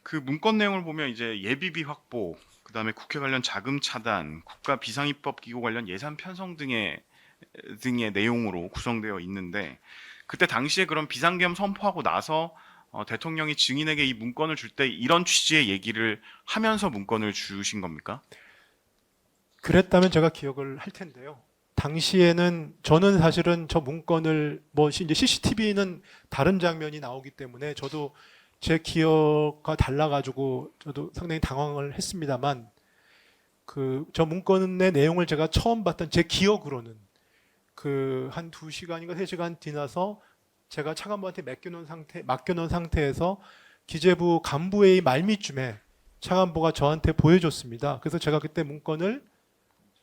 그 문건 내용을 보면 이제 예비비 확보, 그다음에 국회 관련 자금 차단, 국가 비상입법 기구 관련 예산 편성 등의 내용으로 구성되어 있는데 그때 당시에 그런 비상계엄 선포하고 나서 대통령이 증인에게 이 문건을 줄 때 이런 취지의 얘기를 하면서 문건을 주신 겁니까? 그랬다면 제가 기억을 할 텐데요. 당시에는 저는 사실은 저 문건을 이제 CCTV는 다른 장면이 나오기 때문에 저도 제 기억과 달라가지고 저도 상당히 당황을 했습니다만 그 저 문건의 내용을 제가 처음 봤던 제 기억으로는 그 한 2시간인가 3시간 지나서 제가 차관부한테 맡겨놓은 상태에서 기재부 간부회의 말미쯤에 차관부가 저한테 보여줬습니다. 그래서 제가 그때 문건을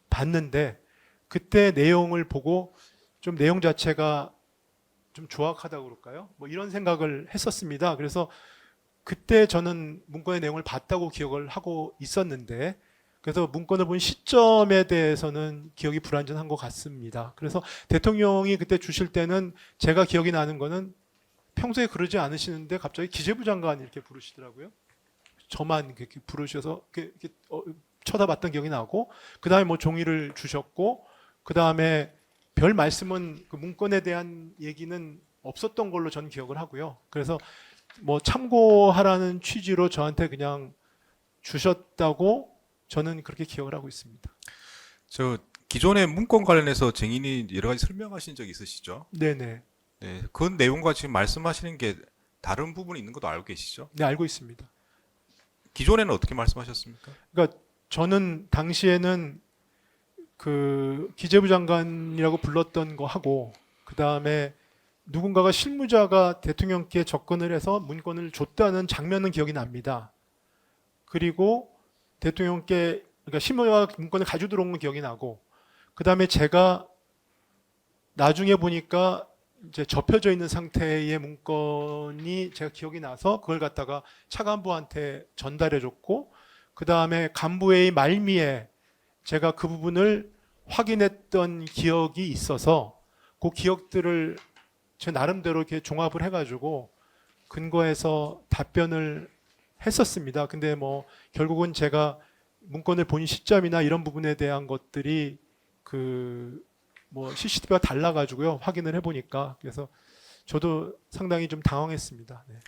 봤는데 그때 내용을 보고 좀 내용 자체가 좀 조악하다고 그럴까요? 뭐 이런 생각을 했었습니다. 그래서 그때 저는 문건의 내용을 봤다고 기억을 하고 있었는데 그래서 문건을 본 시점에 대해서는 기억이 불완전한 것 같습니다. 그래서 대통령이 그때 주실 때는 제가 기억이 나는 거는 평소에 그러지 않으시는데 갑자기 기재부 장관 이렇게 부르시더라고요. 저만 이렇게 부르셔서 이렇게 쳐다봤던 기억이 나고 그 다음에 뭐 종이를 주셨고 그 다음에 별 말씀은 그 문건에 대한 얘기는 없었던 걸로 전 기억을 하고요. 그래서 뭐 참고하라는 취지로 저한테 그냥 주셨다고 저는 그렇게 기억을 하고 있습니다. 저 기존의 문건 관련해서 증인이 여러 가지 설명하신 적 있으시죠? 네네. 네, 그 내용과 지금 말씀하시는 게 다른 부분이 있는 것도 알고 계시죠? 네, 알고 있습니다. 기존에는 어떻게 말씀하셨습니까? 그러니까 저는 당시에는 그 기재부 장관이라고 불렀던 거 하고 그 다음에 누군가가 실무자가 대통령께 접근을 해서 문건을 줬다는 장면은 기억이 납니다. 그리고 대통령께 그러니까 실무자가 문건을 가지고 들어온 건 기억이 나고 그 다음에 제가 나중에 보니까 이제 접혀져 있는 상태의 문건이 제가 기억이 나서 그걸 갖다가 차관부한테 전달해 줬고 그 다음에 간부회의 말미에 제가 그 부분을 확인했던 기억이 있어서 그 기억들을 제 나름대로 이렇게 종합을 해가지고 근거해서 답변을 했었습니다. 근데 뭐 결국은 제가 문건을 본 시점이나 이런 부분에 대한 것들이 그 뭐 CCTV가 달라가지고요 확인을 해보니까 그래서 저도 상당히 좀 당황했습니다. 네.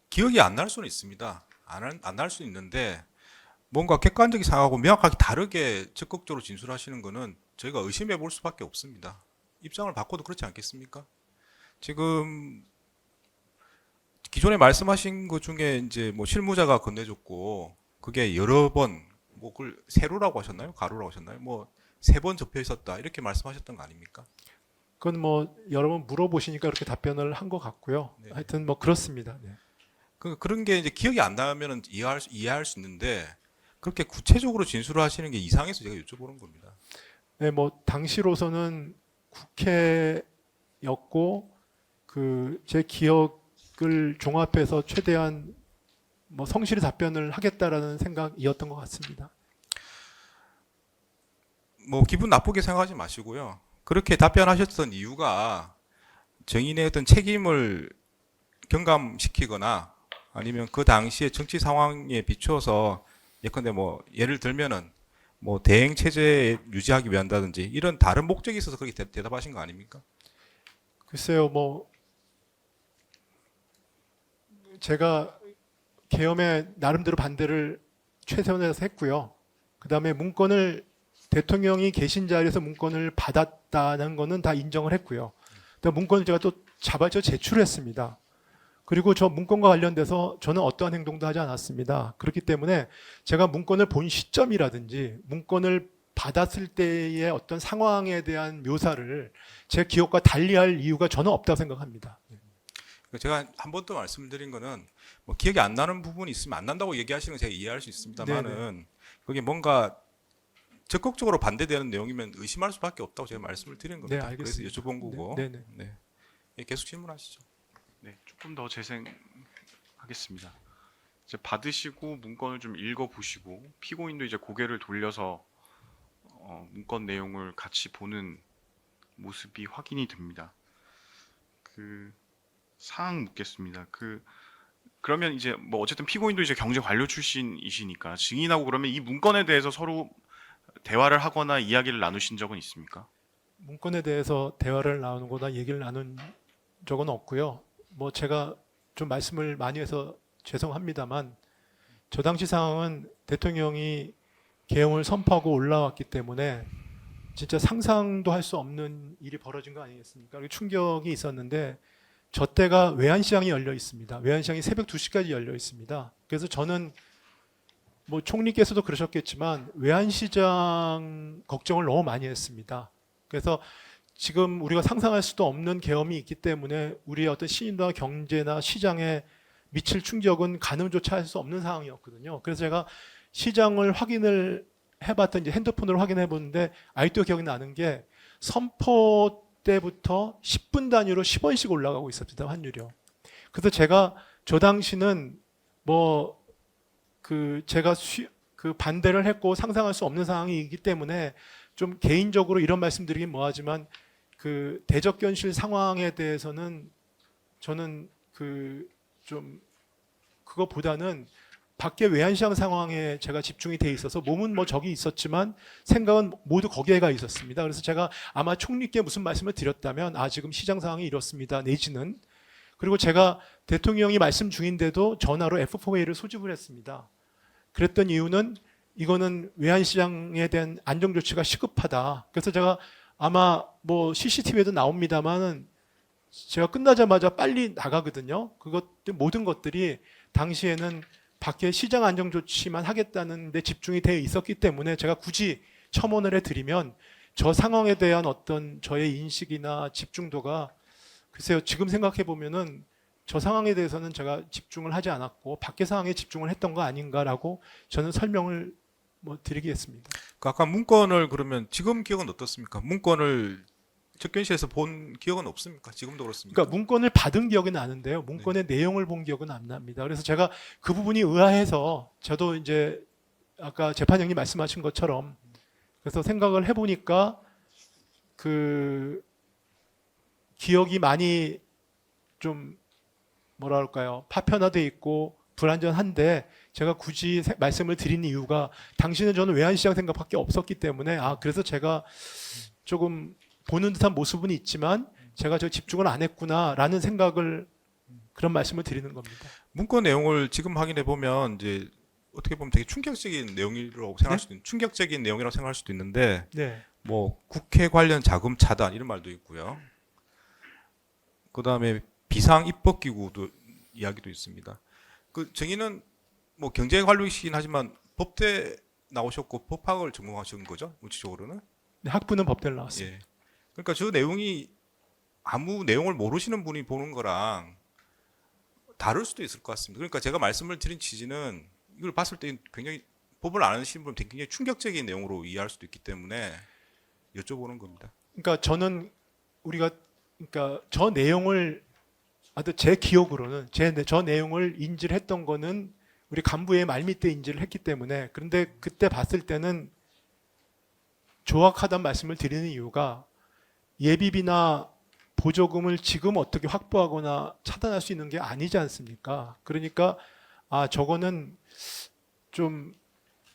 기억이 안 날 수는 있습니다. 안 날 수 있는데 뭔가 객관적인 상황하고 명확하게 다르게 적극적으로 진술하시는 거는 저희가 의심해 볼 수밖에 없습니다. 입장을 바꿔도 그렇지 않겠습니까? 지금 기존에 말씀하신 것 중에 이제 뭐 실무자가 건네줬고 그게 여러 번 뭐 그걸 세로라고 하셨나요? 가로라고 하셨나요? 뭐 3번 접혀 있었다 이렇게 말씀하셨던 거 아닙니까? 그건 뭐 여러 번 물어보시니까 그렇게 답변을 한 것 같고요. 네네. 하여튼 뭐 그렇습니다. 네. 그런 게 이제 기억이 안 나면은 이해할 수 있는데 그렇게 구체적으로 진술을 하시는 게 이상해서 제가 여쭤보는 겁니다. 네, 뭐 당시로서는 국회였고 그 제 기억을 종합해서 최대한 뭐 성실히 답변을 하겠다라는 생각이었던 것 같습니다. 뭐 기분 나쁘게 생각하지 마시고요. 그렇게 답변하셨던 이유가 정인의 어떤 책임을 경감시키거나 아니면 그 당시의 정치 상황에 비추어서 예컨대 뭐 예를 들면은 뭐 대행 체제 유지하기 위한다든지 이런 다른 목적이 있어서 그렇게 대답하신 거 아닙니까? 글쎄요, 뭐 제가 계엄에 나름대로 반대를 최선에서 했고요. 그 다음에 문건을 대통령이 계신 자리에서 문건을 받았다는 거는 다 인정을 했고요. 그다음 문건을 제가 또 자발적으로 제출했습니다. 그리고 저 문건과 관련돼서 저는 어떠한 행동도 하지 않았습니다. 그렇기 때문에 제가 문건을 본 시점이라든지 문건을 받았을 때의 어떤 상황에 대한 묘사를 제 기억과 달리할 이유가 저는 없다고 생각합니다. 제가 한 번 더 말씀드린 거는 뭐 기억이 안 나는 부분이 있으면 안 난다고 얘기하시는 건 제가 이해할 수 있습니다만은 그게 뭔가 적극적으로 반대되는 내용이면 의심할 수밖에 없다고 제가 말씀을 드린 네, 겁니다. 그래서 알겠습니다. 여쭤본 거고. 네, 네. 네. 예, 계속 질문하시죠. 네, 조금 더 재생하겠습니다. 이제 받으시고 문건을 좀 읽어보시고 피고인도 이제 고개를 돌려서 문건 내용을 같이 보는 모습이 확인이 됩니다. 그 사항 묻겠습니다. 그러면 이제 뭐 어쨌든 피고인도 이제 경제 관료 출신이시니까 증인하고 그러면 이 문건에 대해서 서로 대화를 하거나 이야기를 나누신 적은 있습니까? 문건에 대해서 대화를 나누거나 얘기를 나눈 적은 없고요. 뭐 제가 좀 말씀을 많이 해서 죄송합니다만 저 당시 상황은 대통령이 계엄을 선포하고 올라왔기 때문에 진짜 상상도 할 수 없는 일이 벌어진 거 아니겠습니까? 충격이 있었는데 저 때가 외환시장이 열려 있습니다. 외환시장이 새벽 2시까지 열려 있습니다. 그래서 저는 뭐 총리께서도 그러셨겠지만 외환시장 걱정을 너무 많이 했습니다. 그래서 지금 우리가 상상할 수도 없는 계엄이 있기 때문에 우리의 어떤 시민과 경제나 시장에 미칠 충격은 가늠조차 할 수 없는 상황이었거든요. 그래서 제가 시장을 확인을 해봤던 이제 핸드폰으로 확인해 보는데 아직도 기억이 나는 게 선포 때부터 10분 단위로 10원씩 올라가고 있었습니다. 환율이요. 그래서 제가 저 당시는 뭐 제가 그 반대를 했고 상상할 수 없는 상황이기 때문에 좀 개인적으로 이런 말씀드리긴 뭐하지만 그 대적견실 상황에 대해서는 저는 좀 그거보다는 밖에 외환시장 상황에 제가 집중이 돼 있어서 몸은 뭐 저기 있었지만 생각은 모두 거기에 가 있었습니다. 그래서 제가 아마 총리께 무슨 말씀을 드렸다면 지금 시장 상황이 이렇습니다. 내지는 그리고 제가 대통령이 말씀 중인데도 전화로 F4A를 소집을 했습니다. 그랬던 이유는 이거는 외환시장에 대한 안정조치가 시급하다. 그래서 제가 아마 뭐 CCTV에도 나옵니다만은 제가 끝나자마자 빨리 나가거든요. 모든 것들이 당시에는 밖에 시장 안정 조치만 하겠다는 데 집중이 되어 있었기 때문에 제가 굳이 첨언을 해드리면 저 상황에 대한 어떤 저의 인식이나 집중도가 글쎄요, 지금 생각해 보면은 저 상황에 대해서는 제가 집중을 하지 않았고 밖의 상황에 집중을 했던 거 아닌가라고 저는 설명을 뭐 드리겠습니다. 그 아까 문건을 그러면 지금 기억은 어떻습니까? 문건을 접견실에서 본 기억은 없습니까? 지금도 그렇습니까? 그러니까 문건을 받은 기억은 나는데요. 문건의 내용을 본 기억은 안 납니다. 그래서 제가 그 부분이 의아해서 저도 이제 아까 재판장님 말씀하신 것처럼 그래서 생각을 해보니까 그 기억이 많이 좀 뭐랄까요 파편화돼 있고 불완전한데 제가 굳이 말씀을 드린 이유가 당시는 저는 외환시장 생각밖에 없었기 때문에 그래서 제가 조금 보는 듯한 모습은 있지만 제가 저 집중을 안 했구나라는 생각을 그런 말씀을 드리는 겁니다. 문건 내용을 지금 확인해 보면 이제 어떻게 보면 되게 충격적인 내용이라고 생각할 수도 충격적인 내용이라고 생각할 수도 있는데 네. 뭐 국회 관련 자금 차단 이런 말도 있고요. 그다음에 비상 입법 기구도 이야기도 있습니다. 그 정의는 뭐 경제 관료이시긴 하지만 법대 나오셨고 법학을 전공하신 거죠? 문치적으로는? 네, 학부는 법대를 나왔습니다. 예. 그러니까 저 내용이 아무 내용을 모르시는 분이 보는 거랑 다를 수도 있을 것 같습니다. 그러니까 제가 말씀을 드린 취지는 이걸 봤을 때 굉장히 법을 안 아시는 분은 굉장히 충격적인 내용으로 이해할 수도 있기 때문에 여쭤보는 겁니다. 그러니까 저는 그러니까 저 내용을 제 기억으로는 저 내용을 인지를 했던 거는 우리 간부의 말밑에 인지를 했기 때문에 그런데 그때 봤을 때는 조악하다는 말씀을 드리는 이유가 예비비나 보조금을 지금 어떻게 확보하거나 차단할 수 있는 게 아니지 않습니까? 그러니까 저거는 좀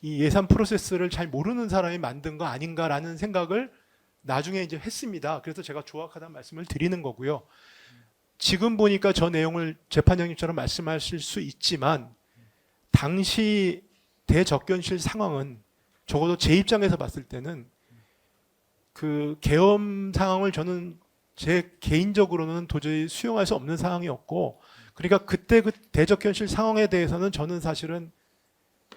이 예산 프로세스를 잘 모르는 사람이 만든 거 아닌가라는 생각을 나중에 이제 했습니다. 그래서 제가 조악하다는 말씀을 드리는 거고요. 지금 보니까 저 내용을 재판장님처럼 말씀하실 수 있지만 당시 대적견실 상황은 적어도 제 입장에서 봤을 때는 그 계엄 상황을 저는 제 개인적으로는 도저히 수용할 수 없는 상황이었고 그러니까 그때 그 대적견실 상황에 대해서는 저는 사실은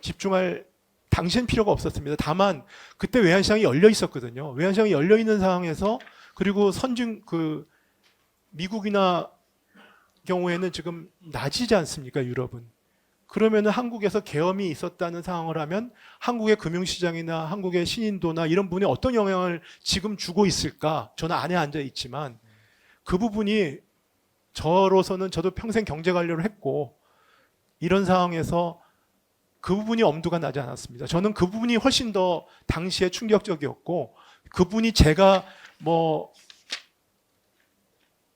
집중할 당시엔 필요가 없었습니다. 다만 그때 외환시장이 열려 있었거든요. 외환시장이 열려 있는 상황에서 그리고 미국이나 경우에는 지금 낮이지 않습니까? 유럽은. 그러면은 한국에서 계엄이 있었다는 상황을 하면 한국의 금융시장이나 한국의 신인도나 이런 부분에 어떤 영향을 지금 주고 있을까? 저는 안에 앉아 있지만 그 부분이 저로서는 저도 평생 경제 관료를 했고 이런 상황에서 그 부분이 엄두가 나지 않았습니다. 저는 그 부분이 훨씬 더 당시에 충격적이었고 그 부분이 제가 뭐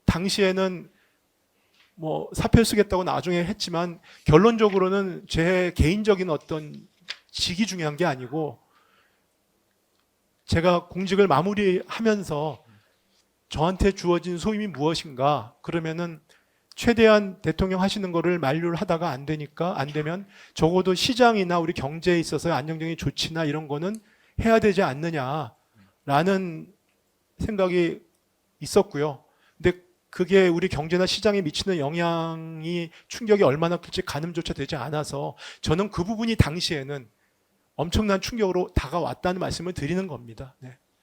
당시에는 뭐 사표를 쓰겠다고 나중에 했지만 결론적으로는 제 개인적인 어떤 직이 중요한 게 아니고 제가 공직을 마무리하면서 저한테 주어진 소임이 무엇인가 그러면은 최대한 대통령 하시는 거를 만류를 하다가 안 되니까 안 되면 적어도 시장이나 우리 경제에 있어서 안정적인 조치나 이런 거는 해야 되지 않느냐라는 생각이 있었고요. 근데 그게 우리 경제나 시장에 미치는 영향이 충격이 얼마나 클지 가늠조차 되지 않아서 저는 그 부분이 당시에는 엄청난 충격으로 다가왔다는 말씀을 드리는 겁니다. 네.